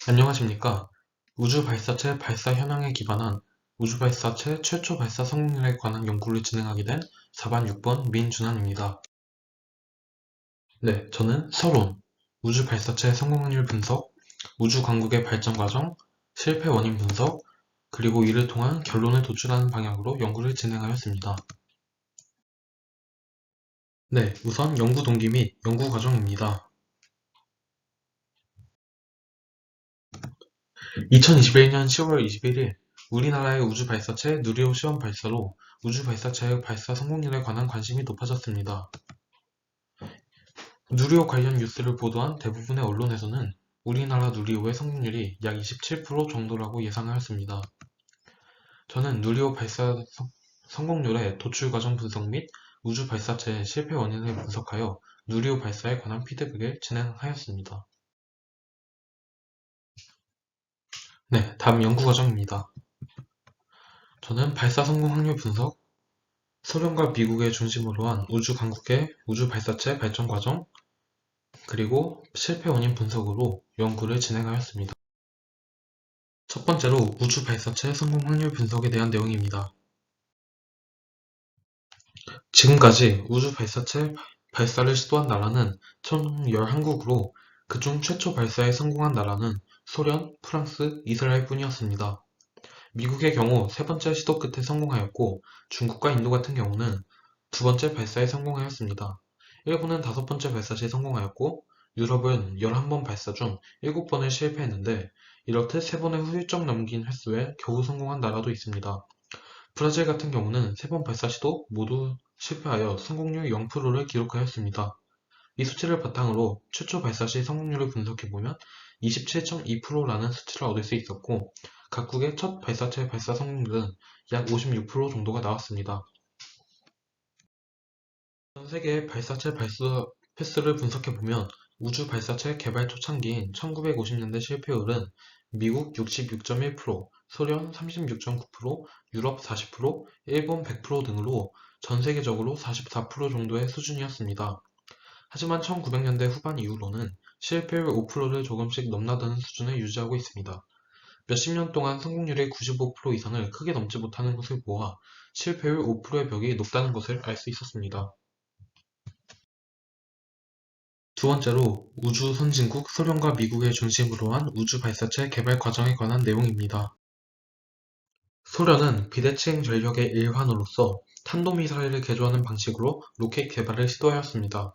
안녕하십니까. 우주발사체 발사 현황에 기반한 우주발사체 최초 발사 성공률에 관한 연구를 진행하게 된 4반 6번 민준환입니다. 네, 저는 서론, 우주발사체 성공률 분석, 우주강국의 발전 과정, 실패 원인 분석, 그리고 이를 통한 결론을 도출하는 방향으로 연구를 진행하였습니다. 네, 우선 연구 동기 및 연구 과정입니다. 2021년 10월 21일 우리나라의 우주발사체 누리호 시험 발사로 우주발사체의 발사 성공률에 관한 관심이 높아졌습니다. 누리호 관련 뉴스를 보도한 대부분의 언론에서는 우리나라 누리호의 성공률이 약 27% 정도라고 예상하였습니다. 저는 누리호 발사 성공률의 도출 과정 분석 및 우주발사체의 실패 원인을 분석하여 누리호 발사에 관한 피드백을 진행하였습니다. 네, 다음 연구 과정입니다. 저는 발사 성공 확률 분석, 소련과 미국을 중심으로 한 우주 강국의 우주 발사체 발전 과정, 그리고 실패 원인 분석으로 연구를 진행하였습니다. 첫 번째로 우주 발사체 성공 확률 분석에 대한 내용입니다. 지금까지 우주 발사체 발사를 시도한 나라는 총 11국으로 그중 최초 발사에 성공한 나라는 소련, 프랑스, 이스라엘 뿐이었습니다. 미국의 경우 세 번째 시도 끝에 성공하였고 중국과 인도 같은 경우는 두 번째 발사에 성공하였습니다. 일본은 다섯 번째 발사 시 성공하였고 유럽은 11번 발사 중 7번을 실패했는데 이렇듯 세 번의 훌쩍 넘긴 횟수에 겨우 성공한 나라도 있습니다. 브라질 같은 경우는 세 번 발사 시도 모두 실패하여 성공률 0%를 기록하였습니다. 이 수치를 바탕으로 최초 발사 시 성공률을 분석해보면 27.2%라는 수치를 얻을 수 있었고 각국의 첫 발사체 발사 성공률은 약 56% 정도가 나왔습니다. 전 세계의 발사체 발사 횟수를 분석해보면 우주 발사체 개발 초창기인 1950년대 실패율은 미국 66.1%, 소련 36.9%, 유럽 40%, 일본 100% 등으로 전 세계적으로 44% 정도의 수준이었습니다. 하지만 1900년대 후반 이후로는 실패율 5%를 조금씩 넘나드는 수준을 유지하고 있습니다. 몇십 년 동안 성공률이 95% 이상을 크게 넘지 못하는 것을 보아 실패율 5%의 벽이 높다는 것을 알 수 있었습니다. 두 번째로 우주 선진국 소련과 미국을 중심으로 한 우주 발사체 개발 과정에 관한 내용입니다. 소련은 비대칭 전력의 일환으로서 탄도미사일을 개조하는 방식으로 로켓 개발을 시도하였습니다.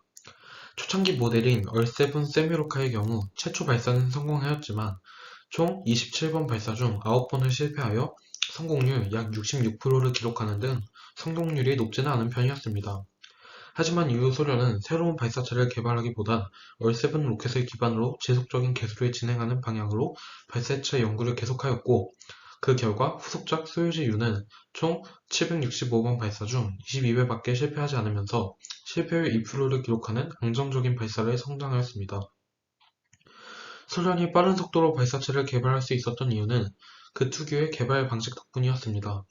초창기 모델인 얼세븐 세미로카의 경우 최초 발사는 성공하였지만 총 27번 발사 중 9번을 실패하여 성공률 약 66%를 기록하는 등 성공률이 높지는 않은 편이었습니다. 하지만 이후 소련은 새로운 발사체를 개발하기보단 얼세븐 로켓을 기반으로 지속적인 개수를 진행하는 방향으로 발사체 연구를 계속하였고 그 결과 후속작 소유즈-U는 총 765번 발사 중 22회밖에 실패하지 않으면서 실패율 2%를 기록하는 안정적인 발사를 성장하였습니다. 소련이 빠른 속도로 발사체를 개발할 수 있었던 이유는 그 특유의 개발 방식 덕분이었습니다.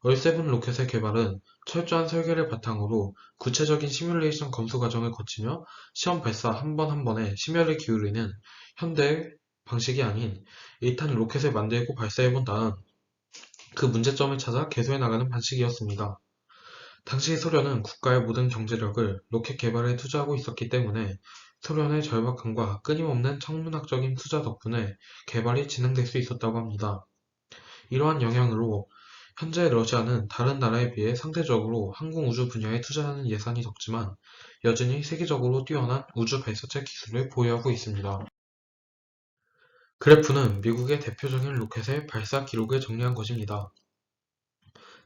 얼세븐 로켓의 개발은 철저한 설계를 바탕으로 구체적인 시뮬레이션 검수 과정을 거치며 시험 발사 한 번 한 번에 심혈을 기울이는 현대의 방식이 아닌 일단 로켓을 만들고 발사해본 다음 그 문제점을 찾아 개선해 나가는 방식이었습니다. 당시 소련은 국가의 모든 경제력을 로켓 개발에 투자하고 있었기 때문에 소련의 절박함과 끊임없는 천문학적인 투자 덕분에 개발이 진행될 수 있었다고 합니다. 이러한 영향으로 현재 러시아는 다른 나라에 비해 상대적으로 항공우주 분야에 투자하는 예산이 적지만 여전히 세계적으로 뛰어난 우주 발사체 기술을 보유하고 있습니다. 그래프는 미국의 대표적인 로켓의 발사 기록을 정리한 것입니다.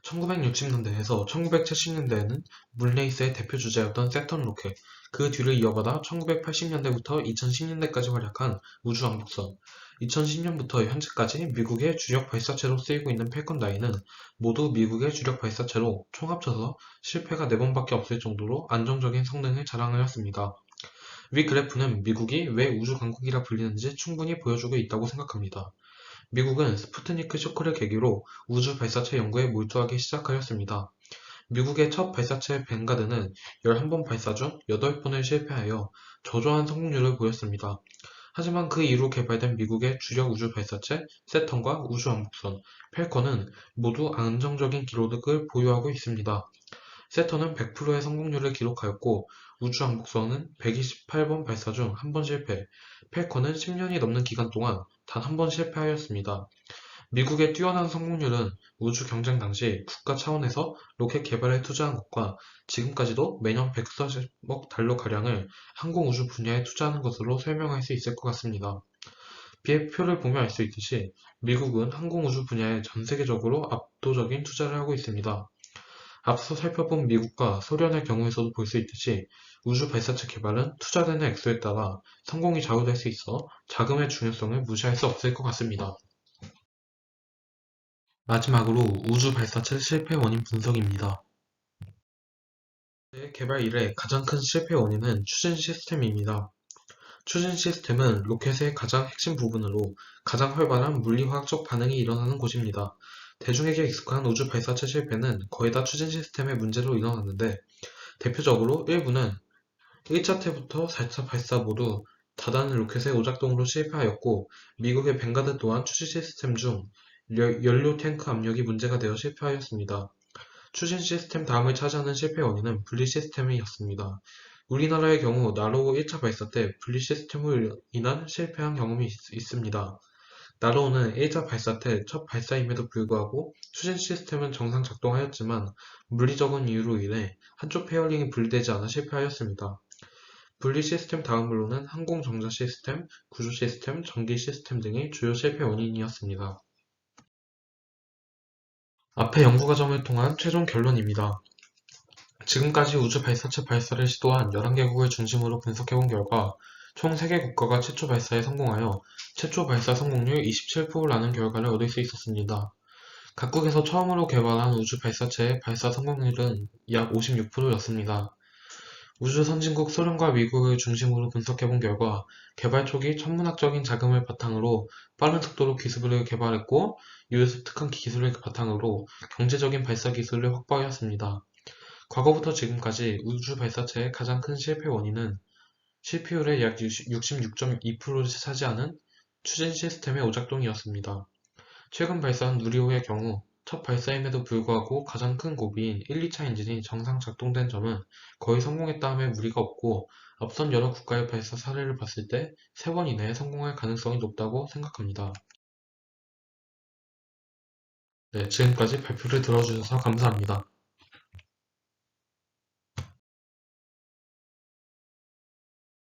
1960년대에서 1970년대에는 물레이스의 대표 주자였던 세턴 로켓, 그 뒤를 이어받아 1980년대부터 2010년대까지 활약한 우주왕복선, 2010년부터 현재까지 미국의 주력 발사체로 쓰이고 있는 팔컨 9는 모두 미국의 주력 발사체로 총 합쳐서 실패가 4번밖에 없을 정도로 안정적인 성능을 자랑하였습니다. 위 그래프는 미국이 왜 우주강국이라 불리는지 충분히 보여주고 있다고 생각합니다. 미국은 스푸트니크 쇼크를 계기로 우주 발사체 연구에 몰두하기 시작하였습니다. 미국의 첫 발사체 뱅가드는 11번 발사 중 8번을 실패하여 저조한 성공률을 보였습니다. 하지만 그 이후 개발된 미국의 주력 우주 발사체 세턴과 우주왕복선 펠컨은 모두 안정적인 기록을 보유하고 있습니다. 세턴은 100%의 성공률을 기록하였고 우주왕복선은 128번 발사 중 한 번 실패, 펠컨은 10년이 넘는 기간 동안 단 한 번 실패하였습니다. 미국의 뛰어난 성공률은 우주 경쟁 당시 국가 차원에서 로켓 개발에 투자한 것과 지금까지도 매년 140억 달러가량을 항공우주 분야에 투자하는 것으로 설명할 수 있을 것 같습니다. 비표를 보면 알 수 있듯이 미국은 항공우주 분야에 전 세계적으로 압도적인 투자를 하고 있습니다. 앞서 살펴본 미국과 소련의 경우에서도 볼 수 있듯이 우주 발사체 개발은 투자되는 액수에 따라 성공이 좌우될 수 있어 자금의 중요성을 무시할 수 없을 것 같습니다. 마지막으로 우주 발사체 실패 원인 분석입니다. 개발 이래 가장 큰 실패 원인은 추진 시스템입니다. 추진 시스템은 로켓의 가장 핵심 부분으로 가장 활발한 물리화학적 반응이 일어나는 곳입니다. 대중에게 익숙한 우주 발사체 실패는 거의 다 추진 시스템의 문제로 일어났는데 대표적으로 일부는 1차 때부터 4차 발사 모두 다단의 로켓의 오작동으로 실패하였고 미국의 뱅가드 또한 추진 시스템 중 연료 탱크 압력이 문제가 되어 실패하였습니다. 추진 시스템 다음을 차지하는 실패 원인은 분리 시스템이었습니다. 우리나라의 경우 나로호 1차 발사 때 분리 시스템으로 인한 실패한 경험이 있습니다. 나로호는 1차 발사 때 첫 발사임에도 불구하고 추진 시스템은 정상 작동하였지만 물리적인 이유로 인해 한쪽 페어링이 분리되지 않아 실패하였습니다. 분리 시스템 다음으로는 항공 정자 시스템, 구조 시스템, 전기 시스템 등이 주요 실패 원인이었습니다. 앞의 연구 과정을 통한 최종 결론입니다. 지금까지 우주 발사체 발사를 시도한 11개국을 중심으로 분석해본 결과 총 3개 국가가 최초 발사에 성공하여 최초 발사 성공률 27%라는 결과를 얻을 수 있었습니다. 각국에서 처음으로 개발한 우주 발사체의 발사 성공률은 약 56%였습니다. 우주 선진국 소련과 미국을 중심으로 분석해본 결과 개발 초기 천문학적인 자금을 바탕으로 빠른 속도로 기술을 개발했고 유효 습득한 기술을 바탕으로 경제적인 발사 기술을 확보하였습니다. 과거부터 지금까지 우주 발사체의 가장 큰 실패 원인은 실패율의 약 66.2%를 차지하는 추진 시스템의 오작동이었습니다. 최근 발사한 누리호의 경우 첫 발사임에도 불구하고 가장 큰 고비인 1, 2차 엔진이 정상 작동된 점은 거의 성공했다 함에 무리가 없고 앞선 여러 국가의 발사 사례를 봤을 때 3번 이내에 성공할 가능성이 높다고 생각합니다. 네, 지금까지 발표를 들어주셔서 감사합니다.